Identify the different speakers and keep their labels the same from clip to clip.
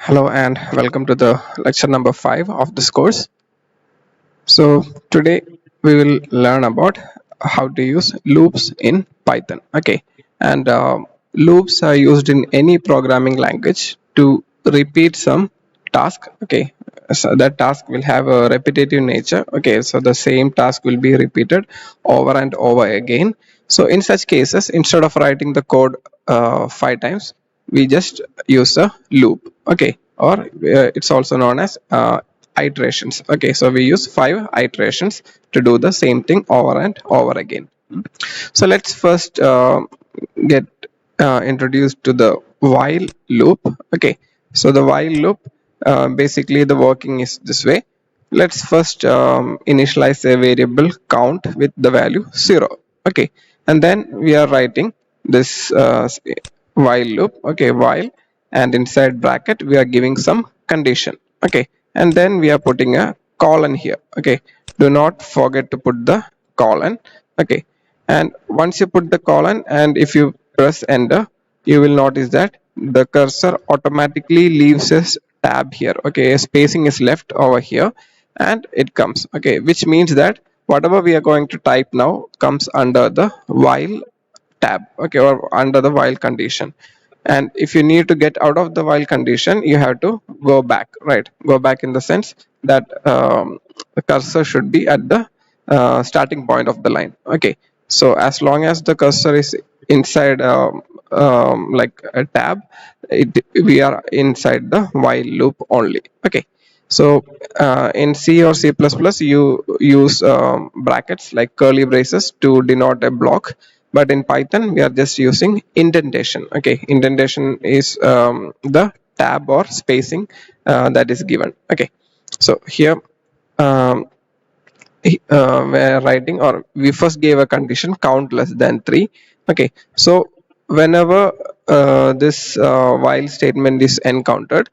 Speaker 1: Hello and welcome to the lecture number 5 of this course. So today we will learn about how to use loops in Python. Okay, and loops are used in any programming language to repeat some task. Okay, so that task will have a repetitive nature. Okay, so the same task will be repeated over and over again. So in such cases, instead of writing the code 5 times, we just use a loop. Okay, or it's also known as iterations. Okay, so we use 5 iterations to do the same thing over and over again. So let's first get introduced to the while loop. Okay, so the while loop, basically the working is this way. Let's first initialize a variable count with the value 0. Okay, and then we are writing this while loop. Okay, while, and inside bracket we are giving some condition. Okay, and then we are putting a colon here. Okay, do not forget to put the colon. Okay, and once you put the colon and if you press enter, you will notice that the cursor automatically leaves a tab here. Okay, a spacing is left over here and it comes. Okay, which means that whatever we are going to type now comes under the while tab. Okay, or under the while condition. And if you need to get out of the while condition, you have to go back, right? Go back in the sense that the cursor should be at the starting point of the line. Okay, so as long as the cursor is inside like a tab, we are inside the while loop only. Okay, so in C or C++, you use brackets like curly braces to denote a block, but in Python we are just using indentation. Okay, indentation is the tab or spacing that is given. Okay, so here um, we're writing, or we first gave a condition count less than 3. Okay, so whenever this while statement is encountered,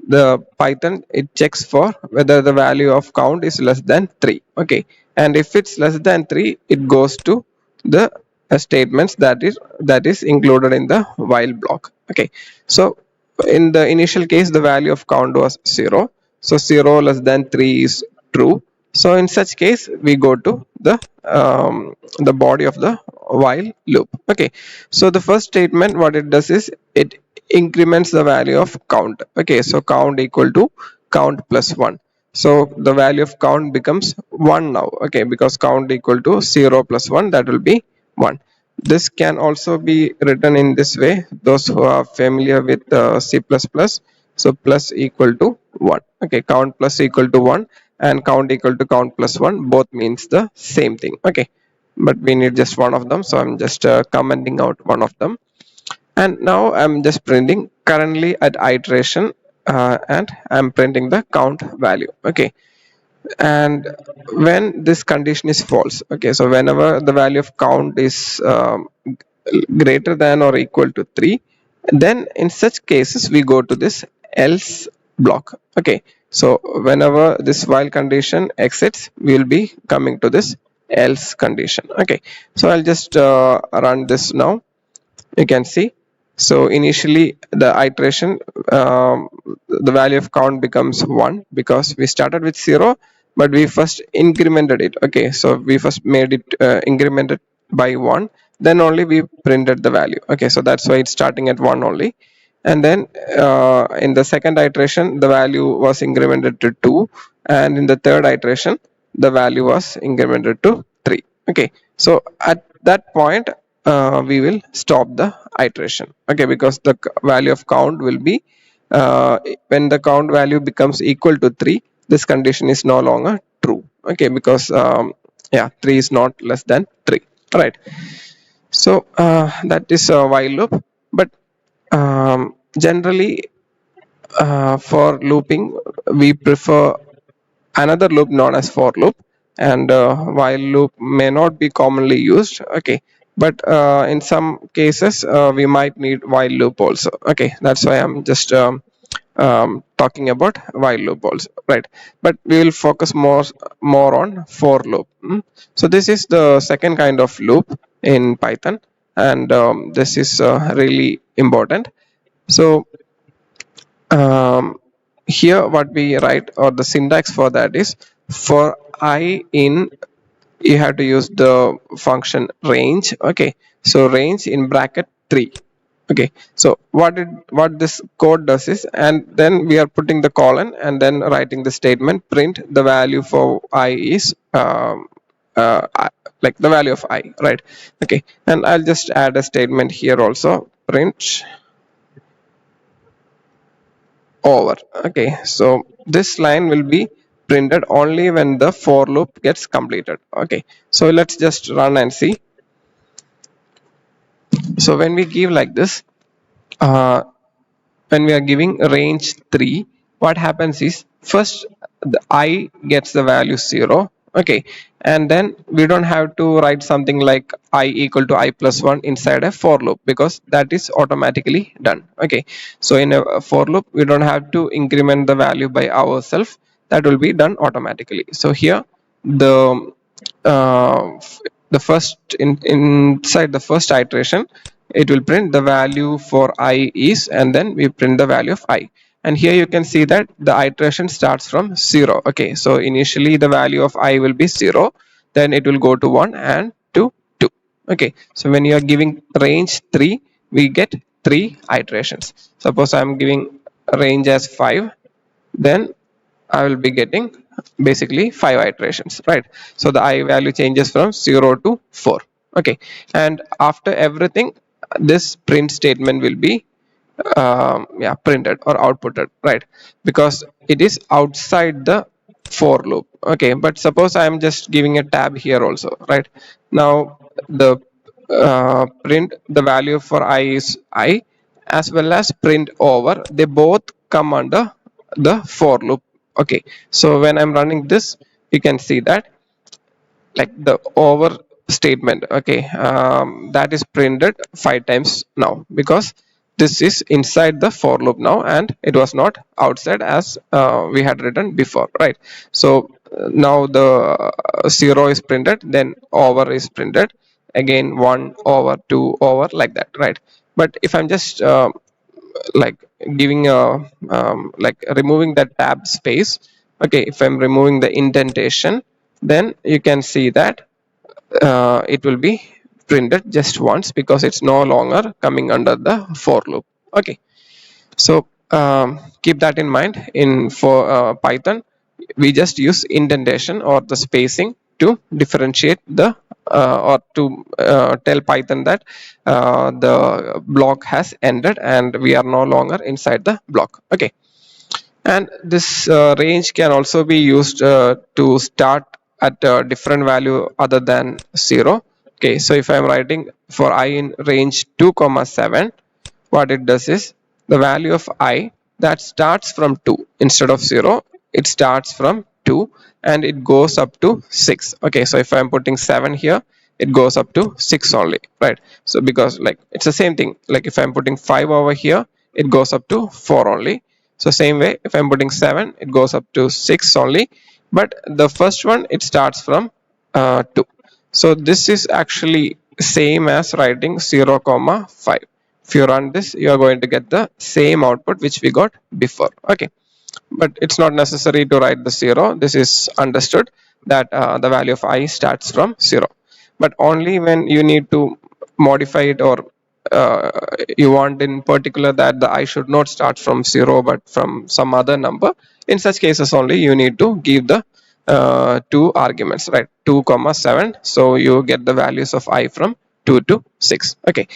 Speaker 1: the Python, it checks for whether the value of count is less than 3. Okay, and if it's less than 3, it goes to the statements that is included in the while block. Okay, so in the initial case the value of count was 0, so 0 less than 3 is true. So in such case we go to the body of the while loop. Okay, so the first statement, what it does is it increments the value of count. Okay, so count equal to count plus 1. So the value of count becomes 1 now. Okay, because count equal to 0 plus 1, that will be 1. This can also be written in this way, those who are familiar with C++. So plus equal to 1. Okay, count plus equal to 1 and count equal to count plus 1, both means the same thing. Okay, but we need just one of them, so I'm just commenting out one of them. And now I'm just printing currently at iteration, and I'm printing the count value. Okay, and when this condition is false, okay, so whenever the value of count is greater than or equal to 3, then in such cases we go to this else block. Okay, so whenever this while condition exits, we will be coming to this else condition. Okay, so I'll just run this now. You can see, so initially the iteration, the value of count becomes 1 because we started with 0, but we first incremented it. Okay, so we first made it incremented by 1, then only we printed the value. Okay, so that's why it's starting at 1 only. And then in the second iteration the value was incremented to 2, and in the third iteration the value was incremented to 3. Okay, so at that point we will stop the iteration. Okay, because the value of count will be, when the count value becomes equal to 3, this condition is no longer true. Okay, because yeah, 3 is not less than 3, right? So that is a while loop. But generally, for looping we prefer another loop known as for loop, and while loop may not be commonly used. Okay, but in some cases we might need while loop also. Okay, that's why I'm just talking about while loop also, right? But we will focus more on for loop. So this is the second kind of loop in Python, and this is really important. So um, here what we write, or the syntax for that is, for I in, you have to use the function range. Okay, so range in bracket 3. Okay, so what this code does is, and then we are putting the colon and then writing the statement, print the value for I is like the value of I, right? Okay, and I'll just add a statement here also, print over. Okay, so this line will be printed only when the for loop gets completed. Okay, so let's just run and see. So when we give like this, uh, when we are giving range 3, what happens is, first the I gets the value 0. Okay, and then we don't have to write something like I equal to I plus 1 inside a for loop, because that is automatically done. Okay, so in a for loop we don't have to increment the value by ourselves, that will be done automatically. So here the uh, the first inside the first iteration, it will print the value for I is, and then we print the value of I. And here you can see that the iteration starts from 0. Okay, so initially the value of I will be 0, then it will go to 1 and to 2. Okay, so when you are giving range 3, we get 3 iterations. Suppose I am giving range as 5, then I will be getting basically 5 iterations, right? So the I value changes from 0 to 4. Okay, and after everything, this print statement will be yeah, printed or outputted, right? Because it is outside the for loop. Okay, but suppose I am just giving a tab here also, right? Now the print the value for I is I, as well as print over, they both come under the for loop. Okay, so when I'm running this, you can see that like the over statement, okay, that is printed 5 times now, because this is inside the for loop now, and it was not outside as we had written before, right? So now the 0 is printed, then over is printed again, 1 over 2 over, like that, right? But if I'm just like giving a like removing the tab space, okay, if I'm removing the indentation, then you can see that it will be printed just once, because it's no longer coming under the for loop. Okay, so keep that in mind. In for Python, we just use indentation or the spacing to differentiate the or to tell Python that the block has ended and we are no longer inside the block. Okay, and this range can also be used to start at a different value other than 0. Okay, so if I'm writing for I in range 2 comma 7, what it does is, the value of I that starts from 2 instead of 0, it starts from 2 and it goes up to 6. Okay, so if I'm putting 7 here, it goes up to 6 only, right? So because like it's the same thing, like if I'm putting 5 over here, it goes up to 4 only. So same way, if I'm putting 7, it goes up to 6 only, but the first one, it starts from 2. So this is actually same as writing 0 comma 5. If you run this, you are going to get the same output which we got before. Okay, but it's not necessary to write the 0. This is understood that the value of I starts from 0, but only when you need to modify it, or uh, you want in particular that the I should not start from 0 but from some other number. In such cases only you need to give the two arguments, right? 2 comma 7, so you get the values of I from 2 to 6. Okay,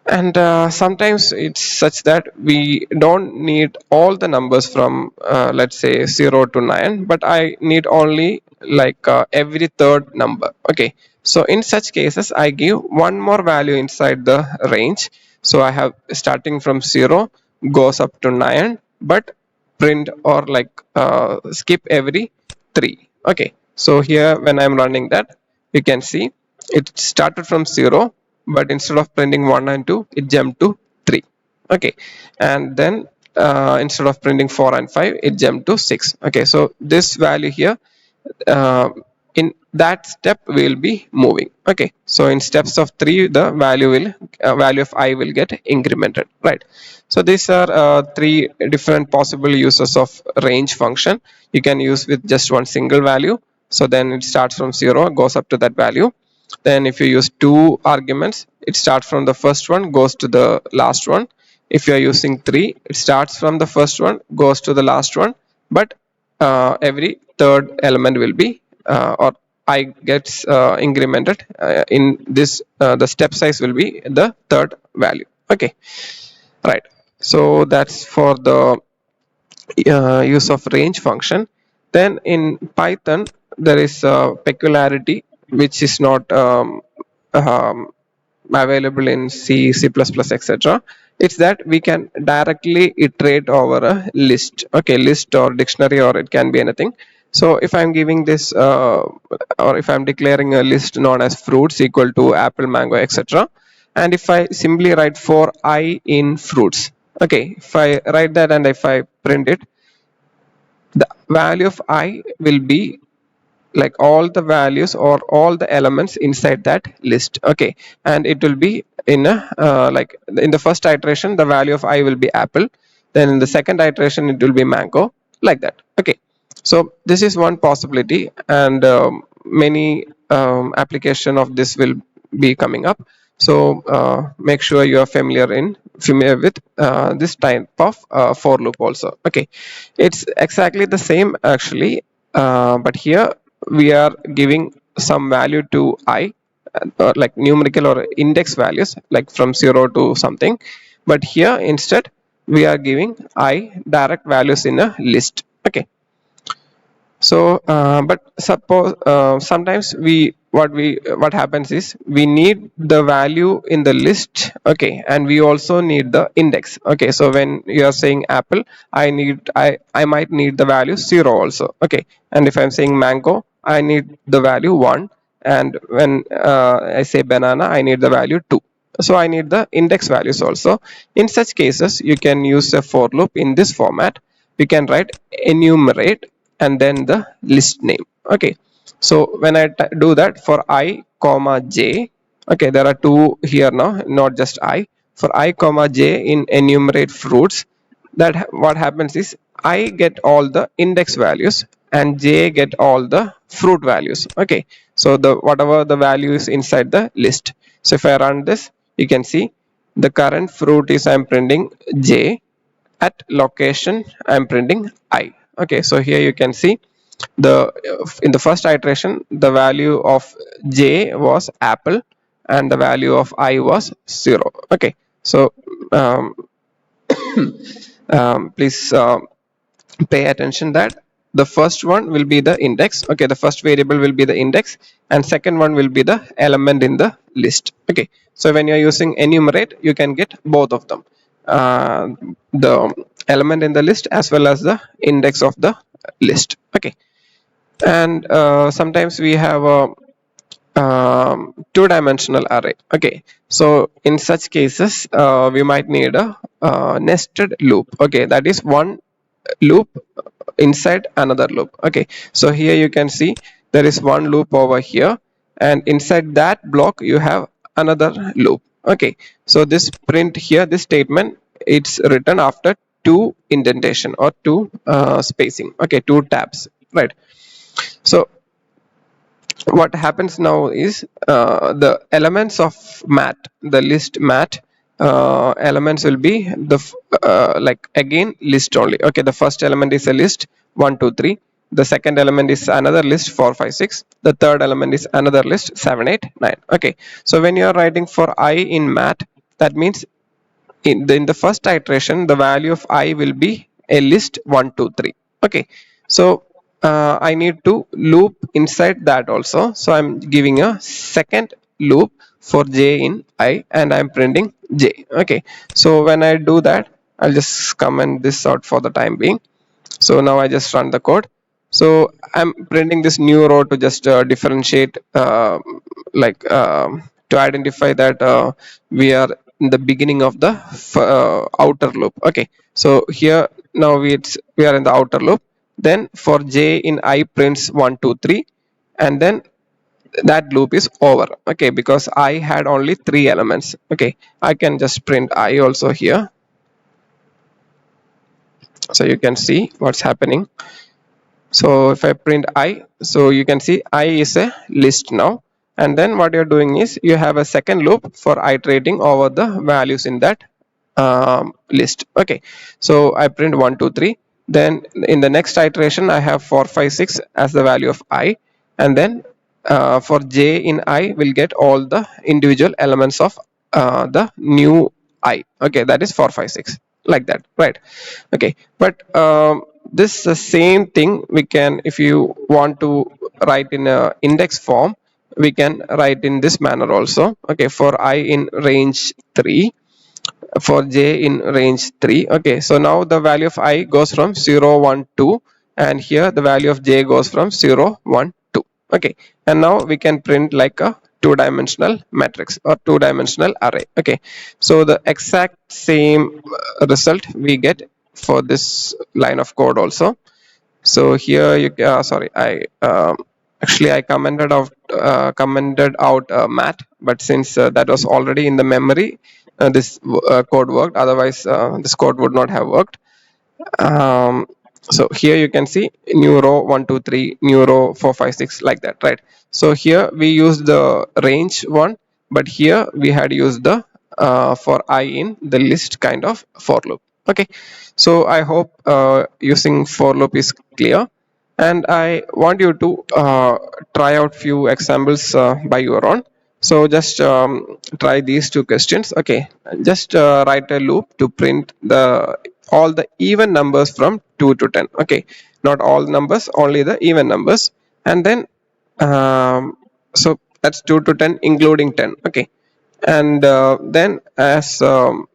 Speaker 1: and sometimes it's such that we don't need all the numbers from let's say 0 to 9, but I need only like every third number. Okay, so in such cases I give one more value inside the range. So I have starting from 0 goes up to 9, but print or like skip every 3. Okay, so here when I'm running that, you can see it started from 0, but instead of printing 1 and 2, it jumped to 3. Okay, and then instead of printing 4 and 5, it jumped to 6. Okay, so this value here, uh, in that step we will be moving. Okay, so in steps of 3 the value of I will get incremented, right? So these are three different possible uses of range function. You can use with just one single value, so then it starts from 0, goes up to that value. Then if you use two arguments, it starts from the first one, goes to the last one. If you are using 3, it starts from the first one, goes to the last one, but every third element will be or I gets incremented in this, the step size will be the third value. Okay, right. So that's for the use of range function. Then in Python there is a peculiarity which is not um, available in C, C++, etc. It's that we can directly iterate over a list. Okay, list or dictionary, or it can be anything. So if I'm giving this or if I'm declaring a list known as fruits equal to apple, mango, etc., and if I simply write for I in fruits, okay, if I write that and if I print it, the value of I will be like all the values or all the elements inside that list. Okay, and it will be in a like in the first iteration the value of I will be apple, then in the second iteration it will be mango, like that. Okay, so this is one possibility, and many application of this will be coming up. So make sure you are familiar with this type of for loop also. Okay, it's exactly the same actually, but here we are giving some value to I, like numerical or index values, like from 0 to something, but here instead we are giving I direct values in a list. Okay, so but suppose sometimes what happens is we need the value in the list. Okay, and we also need the index. Okay, so when you are saying apple, I might need the value 0 also. Okay, and if I'm saying mango, I need the value 1, and when I say banana, I need the value 2. So I need the index values also. In such cases you can use a for loop in this format. We can write enumerate and then the list name. Okay, so when I do that for I comma j, okay, there are two here now, not just I. For I comma j in enumerate fruits, that what happens is I get all the index values and j get all the fruit values. Okay, so the whatever the value is inside the list. So if I run this, you can see the current fruit is I'm printing j, at location I'm printing I. Okay, so here you can see the in the first iteration the value of j was apple and the value of I was 0. Okay, so um, please pay attention that the first one will be the index. Okay, the first variable will be the index and second one will be the element in the list. Okay, so when you're using enumerate, you can get both of them, uh, the element in the list as well as the index of the list. Okay, and sometimes we have a two-dimensional array. Okay, so in such cases we might need a nested loop. Okay, that is one loop inside another loop. Okay, so here you can see there is one loop over here, and inside that block you have another loop. Okay, so this print here, this statement, it's written after two indentation or two spacing. Okay, two tabs, right? So what happens now is the elements of mat, the list mat elements will be the like again list only. Okay, the first element is a list 1 2 3, the second element is another list 4 5 6, the third element is another list 7 8 9. Okay, so when you are writing for I in mat, that means in the first iteration the value of I will be a list 1 2 3. Okay, so I need to loop inside that also, so I'm giving a second loop for j in I and I'm printing j. Okay, so when I do that, I'll just comment this out for the time being. So now I just run the code. So I'm printing this new row to just differentiate like to identify that we are in the beginning of the outer loop. Okay, so here now we are in the outer loop. Then for j in I prints 1 2 3, and then that loop is over. Okay, because I had only 3 elements. Okay, I can just print I also here, so you can see what's happening. So if I print I, so you can see I is a list now, and then what you're doing is you have a second loop for iterating over the values in that list. Okay, so I print 1 2 3, then in the next iteration I have 4 5 6 as the value of I, and then for j in I will get all the individual elements of the new I. Okay, that is 4 5 6, like that, right? Okay, but this same thing we can, if you want to write in a index form, we can write in this manner also. Okay, for I in range 3, for j in range 3. Okay, so now the value of I goes from 0 1 2, and here the value of j goes from 0 1 2. Okay, and now we can print like a two-dimensional matrix or two-dimensional array. Okay, so the exact same result we get for this line of code also. So here you sorry, I actually I commented out mat, but since that was already in the memory, this code worked. Otherwise this code would not have worked. um, so here you can see new row 1 2 3, new row 4 5 6, like that, right? So here we used the range one, but here we had used the for I in the list kind of for loop. Okay, so I hope using for loop is clear, and I want you to try out few examples by your own. So just try these two questions. Okay, just write a loop to print the all the even numbers from 2 to 10. Okay, not all numbers, only the even numbers, and then so that's 2 to 10 including 10. Okay, and then as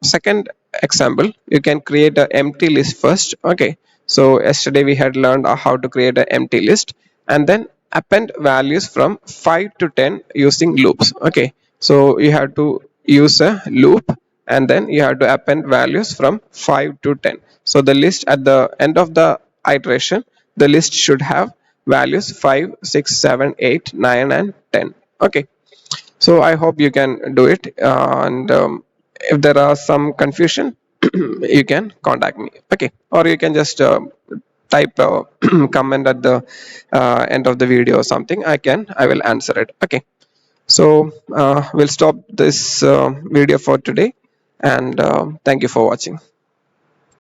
Speaker 1: second example, you can create an empty list first. Okay, so yesterday we had learned how to create an empty list, and then append values from 5 to 10 using loops. Okay, so you have to use a loop, and then you have to append values from 5 to 10. So the list at the end of the iteration, the list should have values 5 6 7 8 9 and 10. Okay, so I hope you can do it, and if there are some confusion you can contact me. Okay, or you can just type a comment at the end of the video or something. I will answer it. Okay, so we'll stop this video for today, and thank you for watching.